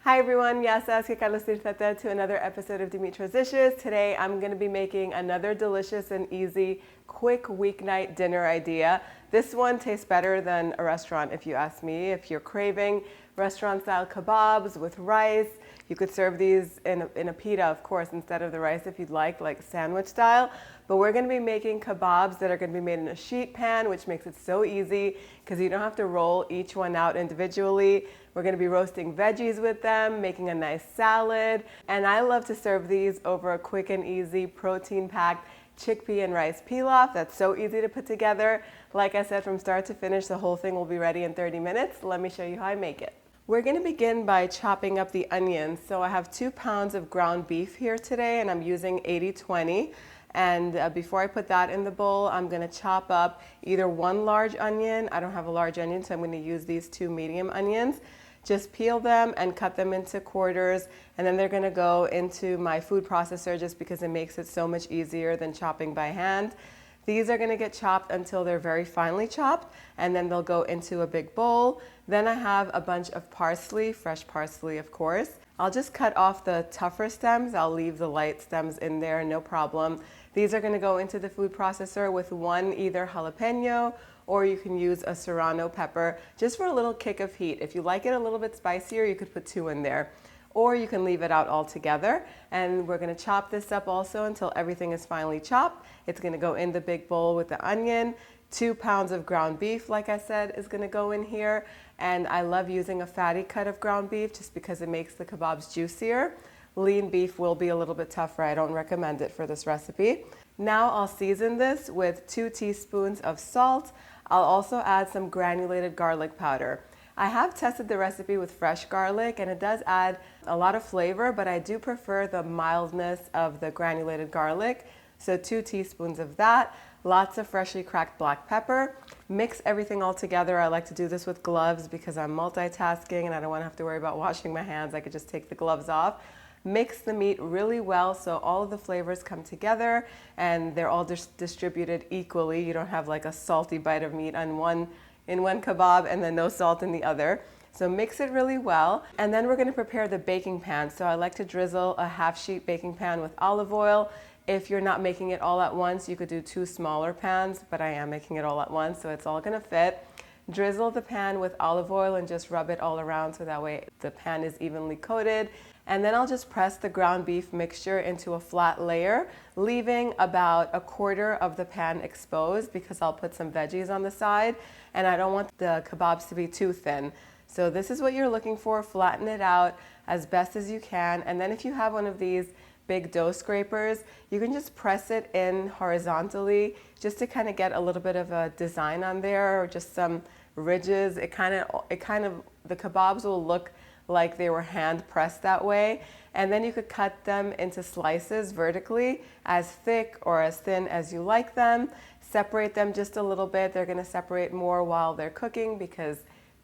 Hi everyone, yasas que Carlos Tirtata to another episode of Dimitra's Dishes. Today I'm going to be making another delicious and easy, quick weeknight dinner idea. This one tastes better than a restaurant if you ask me. If you're craving restaurant-style kebabs with rice, you could serve these in a pita, of course, instead of the rice if you'd like sandwich style. But we're going to be making kebabs that are going to be made in a sheet pan, which makes it so easy because you don't have to roll each one out individually. We're going to be roasting veggies with them, making a nice salad. And I love to serve these over a quick and easy protein-packed chickpea and rice pilaf. That's so easy to put together. Like I said, from start to finish, the whole thing will be ready in 30 minutes. Let me show you how I make it. We're going to begin by chopping up the onions. So I have 2 pounds of ground beef here today, and I'm using 80/20. And before I put that in the bowl, I'm going to chop up either 1 large onion. I don't have a large onion, so I'm going to use these 2 medium onions. Just peel them and cut them into quarters, and then they're going to go into my food processor just because it makes it so much easier than chopping by hand. These are going to get chopped until they're very finely chopped, and then they'll go into a big bowl. Then I have a bunch of parsley, fresh parsley of course. I'll just cut off the tougher stems. I'll leave the light stems in there, no problem. These are going to go into the food processor with 1 either jalapeño, or you can use a serrano pepper just for a little kick of heat. If you like it a little bit spicier, you could put 2 in there. Or you can leave it out altogether. And we're going to chop this up also until everything is finely chopped. It's going to go in the big bowl with the onion. 2 pounds of ground beef, like I said, is going to go in here. And I love using a fatty cut of ground beef just because it makes the kebabs juicier. Lean beef will be a little bit tougher. I don't recommend it for this recipe. Now I'll season this with 2 teaspoons of salt. I'll also add some granulated garlic powder. I have tested the recipe with fresh garlic and it does add a lot of flavor, but I do prefer the mildness of the granulated garlic. So 2 teaspoons of that, lots of freshly cracked black pepper. Mix everything all together. I like to do this with gloves because I'm multitasking and I don't want to have to worry about washing my hands. I could just take the gloves off. Mix the meat really well so all of the flavors come together and they're all distributed equally. You don't have like a salty bite of meat in one kebab and then no salt in the other. So mix it really well. And then we're going to prepare the baking pan. So I like to drizzle a half-sheet baking pan with olive oil. If you're not making it all at once, you could do 2 smaller pans, but I am making it all at once, so it's all going to fit. Drizzle the pan with olive oil and just rub it all around so that way the pan is evenly coated. And then I'll just press the ground beef mixture into a flat layer, leaving about 1/4 of the pan exposed because I'll put some veggies on the side and I don't want the kebabs to be too thin. So this is what you're looking for. Flatten it out as best as you can. And then if you have one of these big dough scrapers, you can just press it in horizontally just to kind of get a little bit of a design on there or just some ridges. The kebabs will look like they were hand pressed that way. And then you could cut them into slices vertically, as thick or as thin as you like them. Separate them just a little bit. They're going to separate more while they're cooking because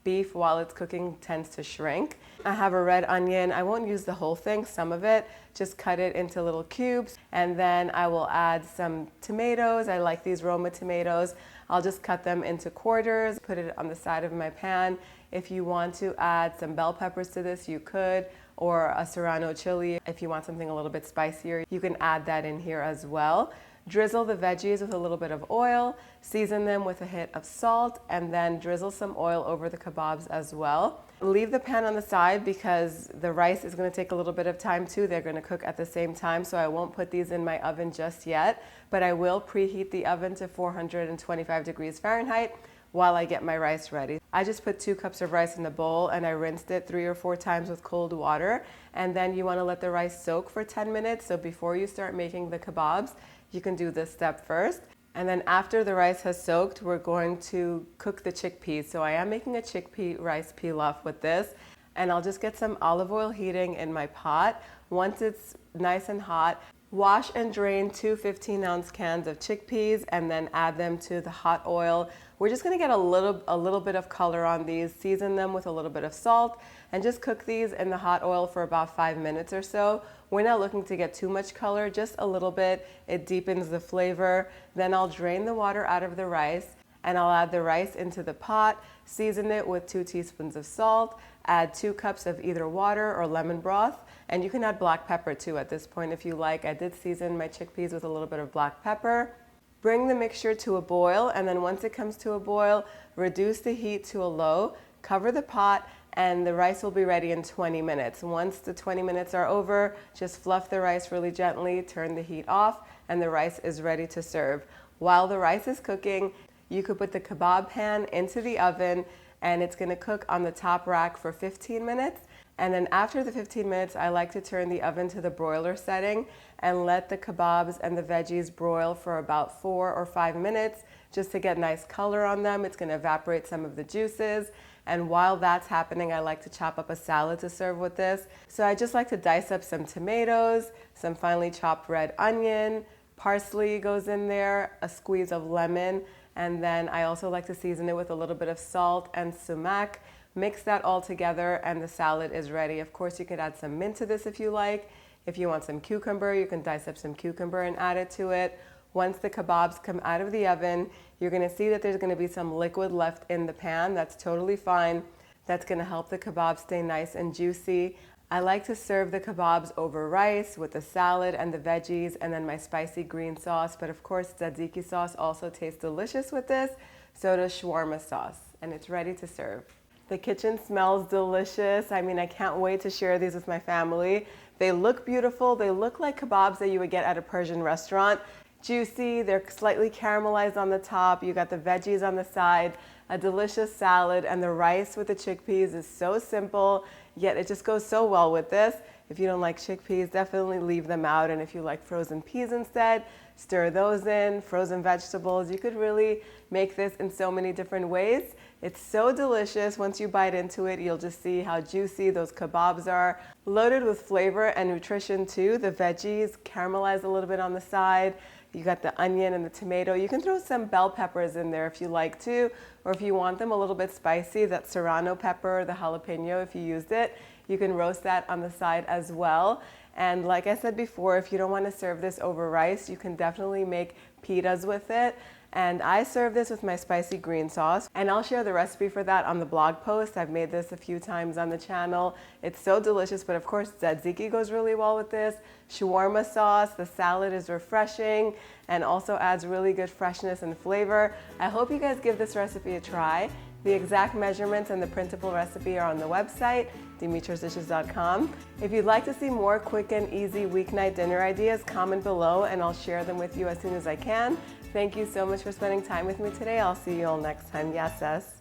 beef while it's cooking tends to shrink. I have a red onion. I won't use the whole thing, some of it. Just cut it into little cubes. And then I will add some tomatoes. I like these Roma tomatoes. I'll just cut them into quarters, put it on the side of my pan. If you want to add some bell peppers to this, you could, or a serrano chili. If you want something a little bit spicier, you can add that in here as well. Drizzle the veggies with a little bit of oil, season them with a hit of salt, and then drizzle some oil over the kebabs as well. Leave the pan on the side because the rice is going to take a little bit of time too. They're going to cook at the same time, so I won't put these in my oven just yet, but I will preheat the oven to 425 degrees Fahrenheit while I get my rice ready. I just put 2 cups of rice in the bowl and I rinsed it 3 or 4 times with cold water, and then you want to let the rice soak for 10 minutes. So before you start making the kebabs, you can do this step first. And then after the rice has soaked, we're going to cook the chickpeas. So I am making a chickpea rice pilaf with this. And I'll just get some olive oil heating in my pot. Once it's nice and hot, wash and drain 2 15-ounce cans of chickpeas and then add them to the hot oil. We're just going to get a little bit of color on these, season them with a little bit of salt, and just cook these in the hot oil for about 5 minutes or so. We're not looking to get too much color, just a little bit. It deepens the flavor. Then I'll drain the water out of the rice and I'll add the rice into the pot, season it with 2 teaspoons of salt, add 2 cups of either water or lemon broth, and you can add black pepper too at this point if you like. I did season my chickpeas with a little bit of black pepper. Bring the mixture to a boil, and then once it comes to a boil, reduce the heat to a low, cover the pot, and the rice will be ready in 20 minutes. Once the 20 minutes are over, just fluff the rice really gently, turn the heat off, and the rice is ready to serve. While the rice is cooking, you could put the kebab pan into the oven, and it's gonna cook on the top rack for 15 minutes. And then after the 15 minutes, I like to turn the oven to the broiler setting and let the kebabs and the veggies broil for about 4 or 5 minutes just to get nice color on them. It's gonna evaporate some of the juices. And while that's happening, I like to chop up a salad to serve with this. So I just like to dice up some tomatoes, some finely chopped red onion, parsley goes in there, a squeeze of lemon, and then I also like to season it with a little bit of salt and sumac. Mix that all together and the salad is ready. Of course, you could add some mint to this if you like. If you want some cucumber, you can dice up some cucumber and add it to it. Once the kebabs come out of the oven, you're gonna see that there's gonna be some liquid left in the pan. That's totally fine. That's gonna help the kebab stay nice and juicy. I like to serve the kebabs over rice with the salad and the veggies and then my spicy green sauce. But of course, tzatziki sauce also tastes delicious with this. So does shawarma sauce, and it's ready to serve. The kitchen smells delicious. I mean, I can't wait to share these with my family. They look beautiful. They look like kebabs that you would get at a Persian restaurant. Juicy, they're slightly caramelized on the top. You got the veggies on the side, a delicious salad, and the rice with the chickpeas is so simple, yet it just goes so well with this. If you don't like chickpeas, definitely leave them out. And if you like frozen peas instead, stir those in, frozen vegetables. You could really make this in so many different ways. It's so delicious. Once you bite into it, you'll just see how juicy those kebabs are. Loaded with flavor and nutrition too. The veggies caramelized a little bit on the side. You got the onion and the tomato. You can throw some bell peppers in there if you like to, or if you want them a little bit spicy, that serrano pepper, the jalapeño, if you used it, you can roast that on the side as well. And like I said before, if you don't want to serve this over rice, you can definitely make pitas with it. And I serve this with my spicy green sauce, and I'll share the recipe for that on the blog post. I've made this a few times on the channel. It's so delicious, but of course tzatziki goes really well with this. Shawarma sauce, the salad is refreshing and also adds really good freshness and flavor. I hope you guys give this recipe a try. The exact measurements and the printable recipe are on the website, dimitrasdishes.com. If you'd like to see more quick and easy weeknight dinner ideas, comment below and I'll share them with you as soon as I can. Thank you so much for spending time with me today. I'll see you all next time. Yes, yes.